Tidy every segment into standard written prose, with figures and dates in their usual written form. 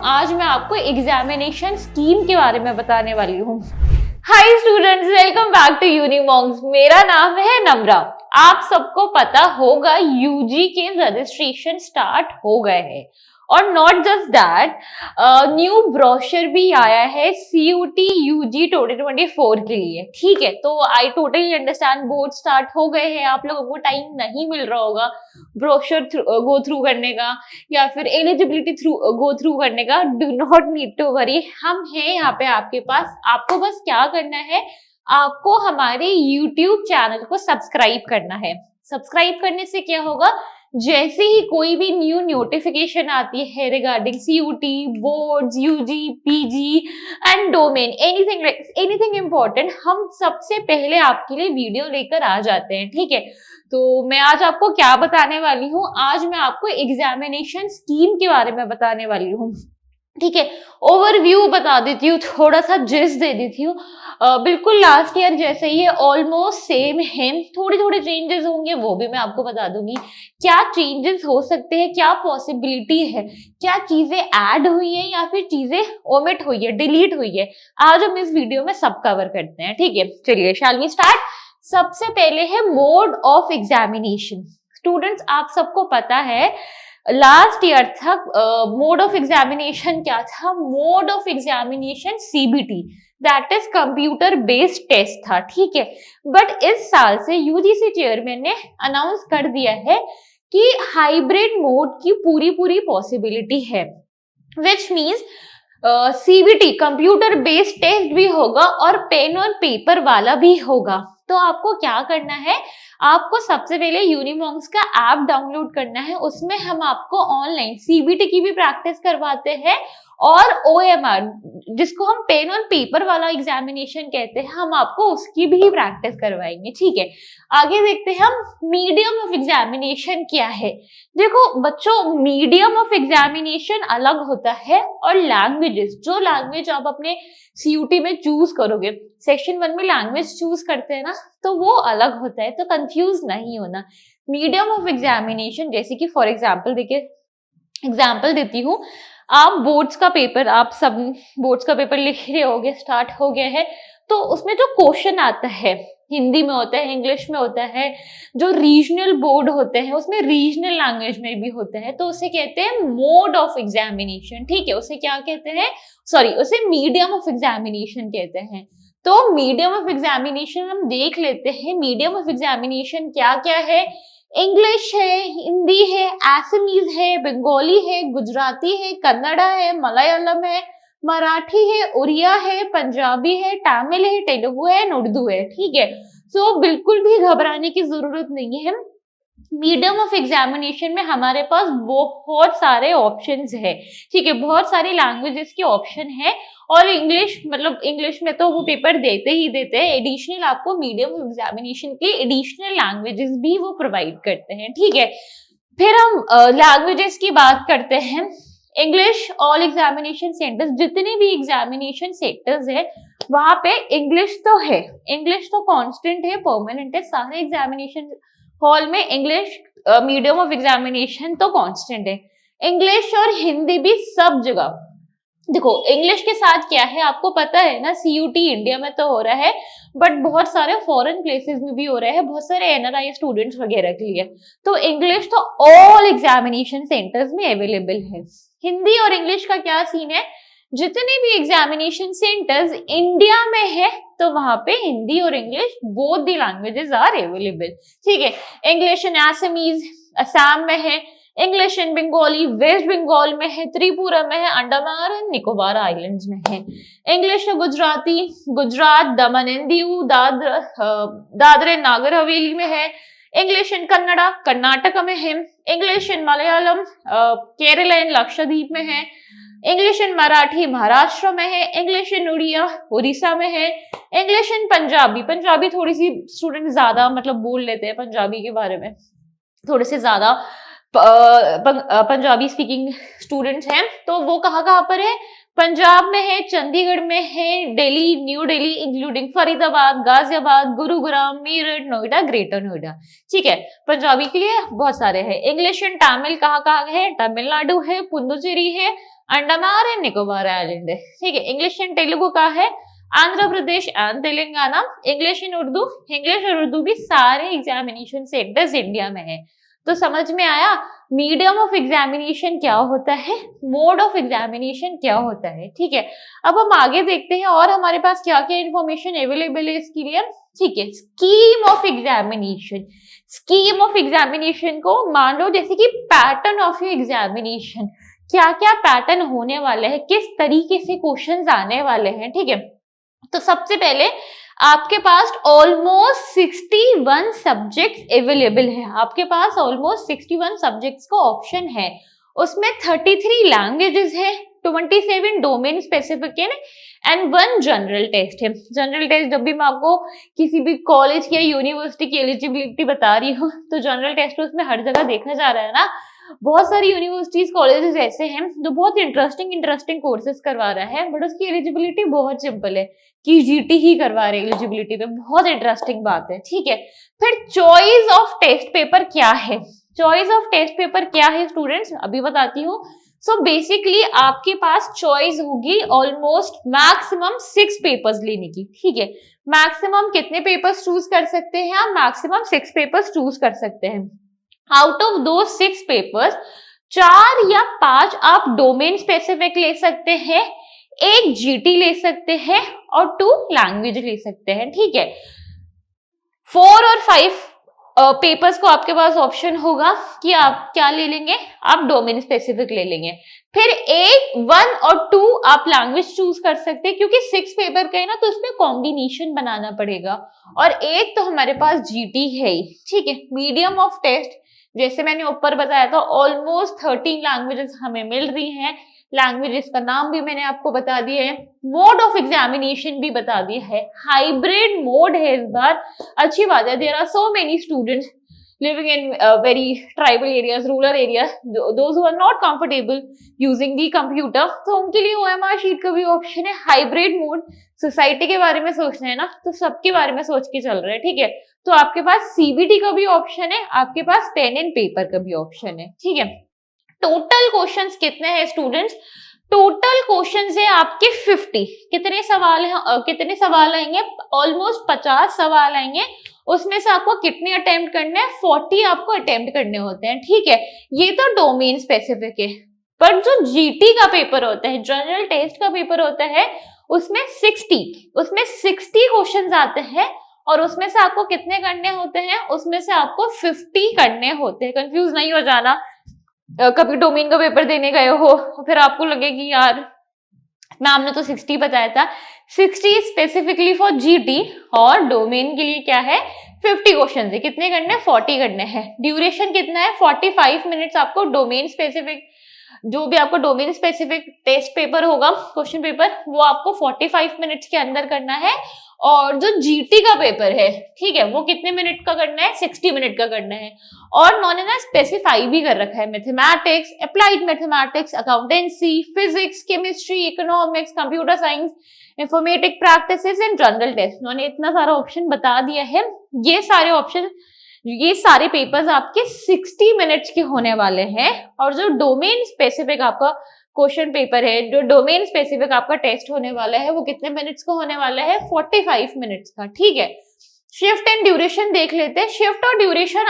आज मैं आपको एग्जामिनेशन स्कीम के बारे में बताने वाली हूँ। Hi students, welcome back to Unimonks. मेरा नाम है नम्रा। आप सबको पता होगा यूजी के रजिस्ट्रेशन स्टार्ट हो गए हैं और not just that, new brochure भी आया है CUT UG 2024 के लिए। ठीक है, तो I totally understand, board start हो गए हैं, आप लोगों को टाइम नहीं मिल रहा होगा ब्रोशर गो थ्रू करने का या फिर एलिजिबिलिटी थ्रू गो थ्रू करने का। Do not need to worry, हम हैं यहाँ पे आपके पास। आपको बस क्या करना है, आपको हमारे YouTube चैनल को सब्सक्राइब करना है। सब्सक्राइब करने से क्या होगा, जैसे ही कोई भी न्यू नोटिफिकेशन आती है regarding CUT, boards, UG, PG and domain, anything important, हम सबसे पहले आपके लिए वीडियो लेकर आ जाते हैं। ठीक है, तो मैं आज आपको क्या बताने वाली हूँ, आज मैं आपको एग्जामिनेशन स्कीम के बारे में बताने वाली हूँ। ठीक है, ओवरव्यू बता देती हूँ, थोड़ा सा जिस्ट दे देती हूँ। बिल्कुल लास्ट ईयर जैसे ही है, ऑलमोस्ट सेम है। थोड़े थोड़े चेंजेस होंगे, वो भी मैं आपको बता दूंगी। क्या चेंजेस हो सकते हैं, क्या पॉसिबिलिटी है, क्या चीजें ऐड हुई है या फिर चीजें ओमिट हुई है, डिलीट हुई है, आज हम इस वीडियो में सब कवर करते हैं। ठीक है, चलिए शैल वी स्टार्ट। सबसे पहले है मोड ऑफ एग्जामिनेशन। स्टूडेंट्स, आप सबको पता है लास्ट ईयर तक मोड ऑफ एग्जामिनेशन क्या था? Mode of examination CBT, that is computer based test था। ठीक है, बट इस साल से UGC चेयरमैन ने अनाउंस कर दिया है कि हाइब्रिड मोड की पूरी पॉसिबिलिटी है, which means CBT computer based test भी होगा और पेन और पेपर वाला भी होगा। तो आपको क्या करना है, आपको सबसे पहले यूनिमॉन्क्स का ऐप डाउनलोड करना है। उसमें हम आपको ऑनलाइन CBT की भी प्रैक्टिस करवाते हैं और OMR, जिसको हम पेन और पेपर वाला एग्जामिनेशन कहते हैं, हम आपको उसकी भी प्रैक्टिस करवाएंगे। ठीक है, आगे देखते हैं हम मीडियम ऑफ एग्जामिनेशन क्या है। देखो बच्चों, मीडियम ऑफ एग्जामिनेशन अलग होता है और लैंग्वेजेस, जो लैंग्वेज आप अपने CUT में चूज करोगे, सेक्शन 1 में लैंग्वेज चूज करते हैं ना, तो वो अलग होता है, तो कंफ्यूज नहीं होना। मीडियम ऑफ एग्जामिनेशन जैसे कि फॉर एग्जाम्पल देखिए, एग्जाम्पल देती हूँ, आप बोर्ड्स का पेपर, आप सब बोर्ड्स का पेपर लिख रहे होगे, स्टार्ट हो गया है, तो उसमें जो क्वेश्चन आता है, हिंदी में होता है, इंग्लिश में होता है, जो रीजनल बोर्ड होते हैं उसमें रीजनल लैंग्वेज में भी होता है, तो उसे कहते हैं मोड ऑफ एग्जामिनेशन। ठीक है, उसे क्या कहते हैं, सॉरी, उसे मीडियम ऑफ एग्जामिनेशन कहते हैं। तो मीडियम ऑफ एग्जामिनेशन हम देख लेते हैं। मीडियम ऑफ एग्जामिनेशन क्या क्या है? इंग्लिश है, हिंदी है, असमीज है, बंगाली है, गुजराती है, कन्नड़ा है, मलयालम है, मराठी है, उड़िया है, पंजाबी है, तमिल है, तेलुगु है, उर्दू है। ठीक है, सो बिल्कुल भी घबराने की जरूरत नहीं है। मीडियम ऑफ एग्जामिनेशन में हमारे पास बहुत सारे ऑप्शंस है। ठीक है, बहुत सारी लैंग्वेजेस के ऑप्शन है और इंग्लिश, मतलब इंग्लिश में तो वो पेपर देते ही देते हैं, एडिशनल आपको मीडियम ऑफ एग्जामिनेशन के एडिशनल लैंग्वेजेस भी वो प्रोवाइड करते हैं। ठीक है, फिर हम लैंग्वेजेस की बात करते हैं। इंग्लिश, ऑल एग्जामिनेशन सेंटर्स, जितने भी एग्जामिनेशन सेंटर्स है वहां पे इंग्लिश तो है, इंग्लिश तो कांस्टेंट है, परमानेंट है। सारे एग्जामिनेशन हॉल में इंग्लिश मीडियम ऑफ एग्जामिनेशन तो कांस्टेंट है। इंग्लिश और हिंदी भी सब जगह। देखो इंग्लिश के साथ क्या है, आपको पता है ना, CUT इंडिया में तो हो रहा है, बट बहुत सारे फॉरेन प्लेसेस में भी हो रहा है, बहुत सारे NRI स्टूडेंट्स वगैरह के लिए। तो इंग्लिश तो ऑल एग्जामिनेशन सेंटर्स में अवेलेबल है। हिंदी और इंग्लिश का क्या सीन है, जितने भी एग्जामिनेशन सेंटर्स इंडिया में है तो वहां पे हिंदी और English both the languages are available. ठीक है, इंग्लिश इन असमीज असम में है, English in Bengali West Bengal में है, त्रिपुरा में है, अंडमान एंड निकोबार आइलैंड्स में है। English Gujarati Gujarat, Daman and Diu, Dadar Nagar Haveli में है। इंग्लिश इन कन्नड़ा कर्नाटक में है। English in Malayalam Kerala and Lakshadweep में है। इंग्लिश इन मराठी महाराष्ट्र में है। इंग्लिश इन उड़िया उड़ीसा में है। इंग्लिश इन पंजाबी, पंजाबी थोड़ी सी स्टूडेंट ज्यादा मतलब बोल लेते हैं पंजाबी के बारे में, थोड़े से ज्यादा पंजाबी स्पीकिंग स्टूडेंट्स हैं, तो वो कहाँ पर है, पंजाब में है, चंडीगढ़ में है, Delhi, new Delhi including Faridabad, Ghaziabad, Gurugram, Meerut, Noida, greater Noida. ठीक है, पंजाबी के लिए बहुत सारे हैं। इंग्लिश एंड तमिल कहाँ कहाँ है? तमिलनाडु है, पुडुचेरी है, अंडमान एंड निकोबार आइलैंड है। ठीक है, इंग्लिश एंड तेलुगु कहाँ है? Andhra Pradesh and Telangana. English and Urdu, English और उर्दू भी सारे एग्जामिनेशन सेंटर्स इंडिया में है। तो समझ में आया मीडियम ऑफ एग्जामिनेशन क्या होता है, मोड ऑफ एग्जामिनेशन क्या होता है। ठीक है, अब हम आगे देखते हैं और हमारे पास क्या क्या इंफॉर्मेशन अवेलेबल है इसके लिए। ठीक है, scheme of examination. Scheme of examination को मान लो जैसे कि पैटर्न ऑफ योर एग्जामिनेशन, क्या क्या पैटर्न होने वाले हैं, किस तरीके से क्वेश्चंस आने वाले हैं। ठीक है, तो सबसे पहले आपके पास ऑलमोस्ट 61 सब्जेक्ट्स अवेलेबल है। आपके पास ऑलमोस्ट 61 सब्जेक्ट्स का ऑप्शन है। उसमें 33 लैंग्वेजेस है, 27 डोमेन स्पेसिफिक है एंड 1 जनरल टेस्ट है। जनरल टेस्ट जब भी मैं आपको किसी भी कॉलेज या यूनिवर्सिटी की एलिजिबिलिटी बता रही हूँ तो जनरल टेस्ट उसमें हर जगह देखा जा रहा है ना। बहुत सारी यूनिवर्सिटीज कॉलेजेस ऐसे हैं जो बहुत इंटरेस्टिंग कोर्सेज करवा रहा है, बट उसकी एलिजिबिलिटी बहुत सिंपल है कि जीटी ही करवा रहे एलिजिबिलिटी पे। बहुत इंटरेस्टिंग बात है। ठीक है, फिर चॉइस ऑफ टेस्ट पेपर क्या है? चॉइस ऑफ टेस्ट पेपर क्या है स्टूडेंट्स, अभी बताती हूँ। सो बेसिकली आपके पास चॉइस होगी ऑलमोस्ट मैक्सिमम 6 पेपर्स लेने की। ठीक है, मैक्सिमम कितने पेपर्स चूज कर सकते हैं आप? मैक्सिमम 6 पेपर्स चूज कर सकते हैं। आउट ऑफ दो 6 पेपर्स 4 या 5 आप डोमेन स्पेसिफिक ले सकते हैं, 1 जीटी ले सकते हैं और 2 लैंग्वेज ले सकते हैं। ठीक है, 4 और 5 पेपर्स को आपके पास ऑप्शन होगा कि आप क्या ले लेंगे, आप डोमेन स्पेसिफिक ले लेंगे। फिर 1 और 2 आप लैंग्वेज चूज कर सकते हैं, क्योंकि 6 पेपर का है ना, तो उसमें कॉम्बिनेशन बनाना पड़ेगा। और एक तो हमारे पास जीटी है ही। ठीक है, मीडियम ऑफ टेस्ट जैसे मैंने ऊपर बताया था ऑलमोस्ट 13 लैंग्वेजेस हमें मिल रही हैं। लैंग्वेजेस का नाम भी मैंने आपको बता दिया है, मोड ऑफ एग्जामिनेशन भी बता दिया है, हाइब्रिड मोड है इस बार। अच्छी बात है, there are so many students living in very tribal areas, rural areas, those who are not comfortable using the computer, तो उनके लिए OMR शीट का भी ऑप्शन है। हाइब्रिड मोड, सोसाइटी के बारे में सोचना है ना, तो सबके बारे में सोच के चल रहा है। ठीक है, तो आपके पास सीबीटी का भी ऑप्शन है, आपके पास पेन एंड पेपर का भी ऑप्शन है। ठीक है, टोटल क्वेश्चंस कितने हैं स्टूडेंट्स? टोटल क्वेश्चंस है आपके 50। कितने सवाल हैं, कितने सवाल आएंगे? ऑलमोस्ट 50 सवाल आएंगे। उसमें से आपको कितने अटेम्प्ट करने हैं? 40 आपको अटेम्प्ट करने होते हैं। ठीक है, ये तो डोमेन स्पेसिफिक है। पर जो जीटी का पेपर होता है, जनरल टेस्ट का पेपर होता है, उसमें 60 क्वेश्चंस आते हैं और उसमें से आपको कितने करने होते हैं? उसमें से आपको 50 करने होते हैं। कंफ्यूज नहीं हो जाना, कभी डोमेन का पेपर देने गए हो फिर आपको लगे कि यार मैम ने तो 60 बताया था। 60 स्पेसिफिकली फॉर जीटी और डोमेन के लिए क्या है? 50 क्वेश्चन है। कितने करने हैं? 40 करने हैं। ड्यूरेशन कितना है? 45 मिनट्स आपको डोमेन स्पेसिफिक, जो भी आपको डोमेन स्पेसिफिक टेस्ट पेपर होगा, क्वेश्चन पेपर, वो आपको 45 मिनट्स के अंदर करना है। और जो जीटी का पेपर है, ठीक है, वो कितने मिनट का करना है? 60 मिनट का करना है। और उन्होंने ना स्पेसिफाई भी कर रखा है mathematics, applied mathematics, accountancy, physics, chemistry, economics, computer science, informatic practices and general test. उन्होंने इतना सारा ऑप्शन बता दिया है। ये सारे ऑप्शन, ये सारे पेपर्स आपके 60 मिनट्स के होने वाले हैं। और जो डोमेन स्पेसिफिक आपका क्वेश्चन पेपर है, जो डोमेन स्पेसिफिक आपका टेस्ट होने वाला है, वो कितने मिनट्स का होने वाला है? 45 मिनट्स का। ठीक है, शिफ्ट एंड ड्यूरेशन देख लेते हैं। शिफ्ट और ड्यूरेशन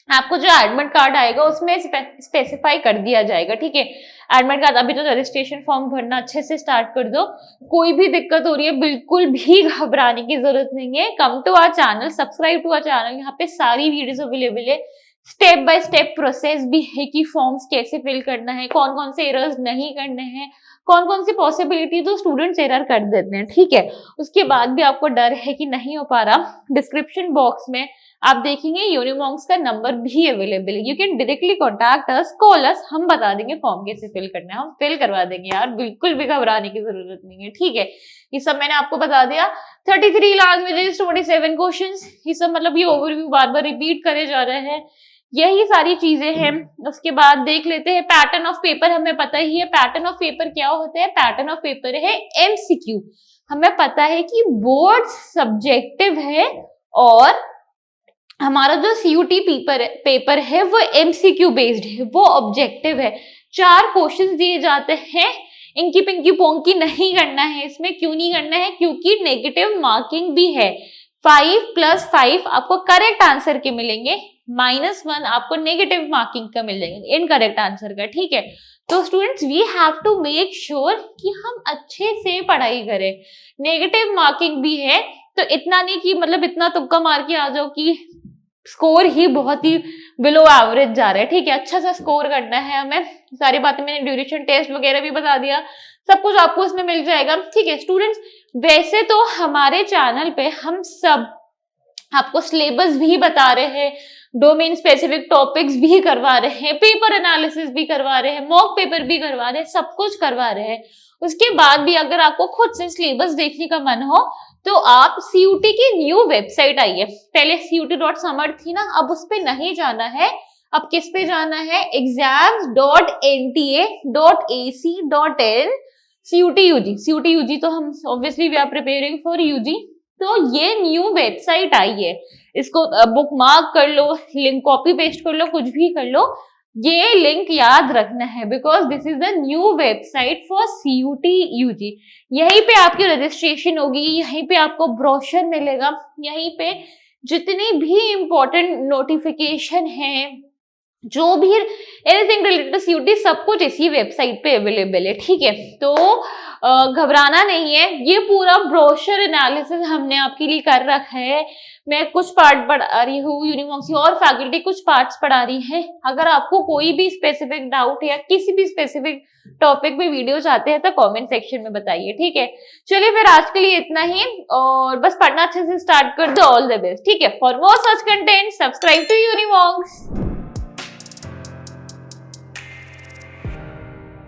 आपको जो एडमिट कार्ड आएगा उसमें स्पेसिफाई कर दिया जाएगा। ठीक है, एडमिट कार्ड, अभी तो रजिस्ट्रेशन फॉर्म भरना अच्छे से स्टार्ट कर दो। कोई भी दिक्कत हो रही है बिल्कुल भी घबराने की जरूरत नहीं है। Come to our channel, subscribe to our channel, यहाँ पे सारी वीडियोस अवेलेबल है। स्टेप बाय स्टेप प्रोसेस भी है कि फॉर्म्स कैसे फिल करना है, कौन कौन से एरर्स नहीं करने हैं, कौन कौन सी पॉसिबिलिटी तो स्टूडेंट्स एरर कर देते हैं। ठीक है, उसके बाद भी आपको डर है कि नहीं हो पा रहा, डिस्क्रिप्शन बॉक्स में आप देखेंगे यूनिमॉन्क्स का नंबर भी अवेलेबल है। You can directly contact us, call अस, हम बता देंगे फॉर्म कैसे फिल करना है, हम फिल करवा देंगे यार, बिल्कुल भी घबराने की जरूरत नहीं है। ठीक है, ये सब मैंने आपको बता दिया। 33 लैंग्वेजेस, 27 क्वेश्चंस, ये सब मतलब ये ओवरव्यू बार बार रिपीट करे जा रहे हैं। यही सारी चीजें हैं। उसके बाद देख लेते हैं पैटर्न ऑफ पेपर। हमें पता ही है पैटर्न ऑफ पेपर क्या होता है। पैटर्न ऑफ पेपर है एमसीक्यू। हमें पता है कि बोर्ड सब्जेक्टिव है और हमारा जो सीयूटी पेपर है वो एमसीक्यू बेस्ड है, वो ऑब्जेक्टिव है। 4 क्वेश्चंस दिए जाते हैं, इंकी पिंकी पोंकी नहीं करना है इसमें। क्यों नहीं करना है? क्योंकि नेगेटिव मार्किंग भी है। 5 + 5 आपको करेक्ट आंसर के मिलेंगे, -1 आपको नेगेटिव मार्किंग का मिलेंगे इनकरेक्ट आंसर का, ठीक है। तो students we have to make sure कि हम अच्छे से पढ़ाई करें। नेगेटिव मार्किंग भी है तो इतना नहीं कि मतलब इतना तुक्का मार के आ जाओ कि स्कोर ही बहुत ही बिलो एवरेज जा रहा है, ठीक है। अच्छा सा स्कोर करना है हमें। सारी बातें मैंने ड्यूरेशन टेस्ट वगैरह भी बता दिया, सब कुछ आपको इसमें मिल जाएगा, ठीक है स्टूडेंट्स। वैसे तो हमारे चैनल पे हम सब आपको सिलेबस भी बता रहे हैं, डोमेन स्पेसिफिक टॉपिक्स भी करवा रहे हैं, पेपर एनालिसिस भी करवा रहे हैं, मॉक पेपर भी करवा रहे हैं, सब कुछ करवा रहे हैं। उसके बाद भी अगर आपको खुद से सिलेबस देखने का मन हो तो आप सीयूटी की न्यू वेबसाइट आई है। पहले CUT.समर थी ना, अब उस पे नहीं जाना है। अब किस पे जाना है? exams.nta.ac.in CUT UG तो हम obviously we are preparing for UG. तो ये न्यू वेबसाइट आई है, इसको बुक मार्क कर लो, लिंक कॉपी पेस्ट कर लो, कुछ भी कर लो। ये लिंक याद रखना है because this is the new website for CUT UG। यहीं पे आपकी रजिस्ट्रेशन होगी, यहीं पे आपको ब्रोशर मिलेगा, यहीं पे जितनी भी इंपॉर्टेंट नोटिफिकेशन है, जो भी एनीथिंग रिलेटेड टू CUT, सब कुछ इसी वेबसाइट पे अवेलेबल है, ठीक है। तो घबराना नहीं है, ये पूरा ब्रोशर एनालिसिस हमने आपके लिए कर रखा है। मैं कुछ पार्ट पढ़ा रही हूँ, यूनिमॉन्क्स की और फैकल्टी कुछ पार्ट्स पढ़ा रही है। अगर आपको कोई भी स्पेसिफिक डाउट या किसी भी स्पेसिफिक टॉपिक पे वीडियो चाहते हैं तो कमेंट सेक्शन में बताइए, ठीक है। चलिए फिर आज के लिए इतना ही, और बस पढ़ना अच्छे से स्टार्ट कर दो। ऑल द बेस्ट, ठीक है। For more such content subscribe to यूनिमॉन्क्स।